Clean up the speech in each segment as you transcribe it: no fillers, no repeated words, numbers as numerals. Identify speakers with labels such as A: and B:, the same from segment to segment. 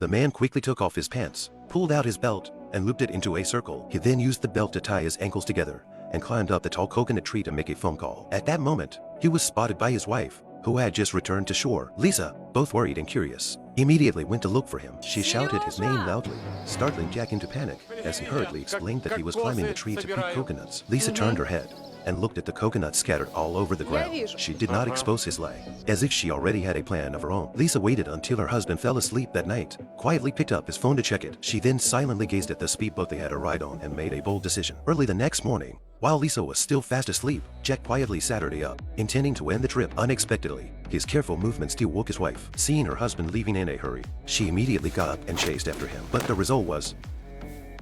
A: The man quickly took off his pants, pulled out his belt, and looped it into a circle. He then used the belt to tie his ankles together and climbed up the tall coconut tree to make a phone call. At that moment, he was spotted by his wife, who had just returned to shore. Lisa, both worried and curious, immediately went to look for him. She shouted his name loudly, startling Jack into panic as he hurriedly explained that he was climbing the tree to pick coconuts. Lisa turned her head and looked at the coconuts scattered all over the ground. She did not expose his leg, as if she already had a plan of her own. Lisa waited until her husband fell asleep that night, quietly picked up his phone to check it. She then silently gazed at the speedboat they had a ride on and made a bold decision. Early the next morning, while Lisa was still fast asleep, Jack quietly sat her up, intending to end the trip. Unexpectedly, his careful movement still woke his wife. Seeing her husband leaving in a hurry, she immediately got up and chased after him. But the result was,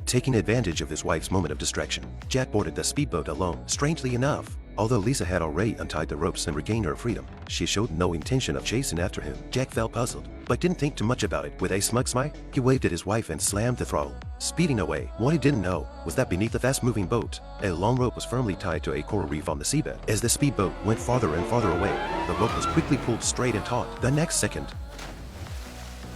A: taking advantage of his wife's moment of distraction, Jack boarded the speedboat alone. Strangely enough, although Lisa had already untied the ropes and regained her freedom, she showed no intention of chasing after him. Jack felt puzzled, but didn't think too much about it. With a smug smile, he waved at his wife and slammed the throttle, speeding away. What he didn't know was that beneath the fast-moving boat, a long rope was firmly tied to a coral reef on the seabed. As the speedboat went farther and farther away, the rope was quickly pulled straight and taut. The next second,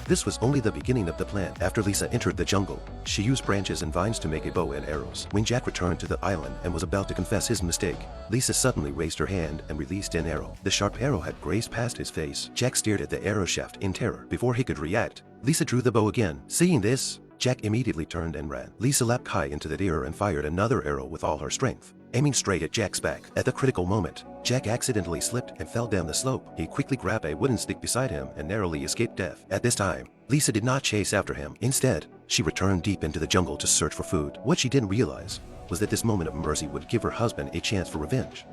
A: this was only the beginning of the plan. After Lisa entered the jungle, she used branches and vines to make a bow and arrows. When Jack returned to the island and was about to confess his mistake, Lisa suddenly raised her hand and released an arrow. The sharp arrow had grazed past his face. Jack stared at the arrow shaft in terror. Before he could react, Lisa drew the bow again. Seeing this, Jack immediately turned and ran. Lisa leapt high into the air and fired another arrow with all her strength, aiming straight at Jack's back. At the critical moment, Jack accidentally slipped and fell down the slope. He quickly grabbed a wooden stick beside him and narrowly escaped death. At this time, Lisa did not chase after him. Instead, she returned deep into the jungle to search for food. What she didn't realize was that this moment of mercy would give her husband a chance for revenge.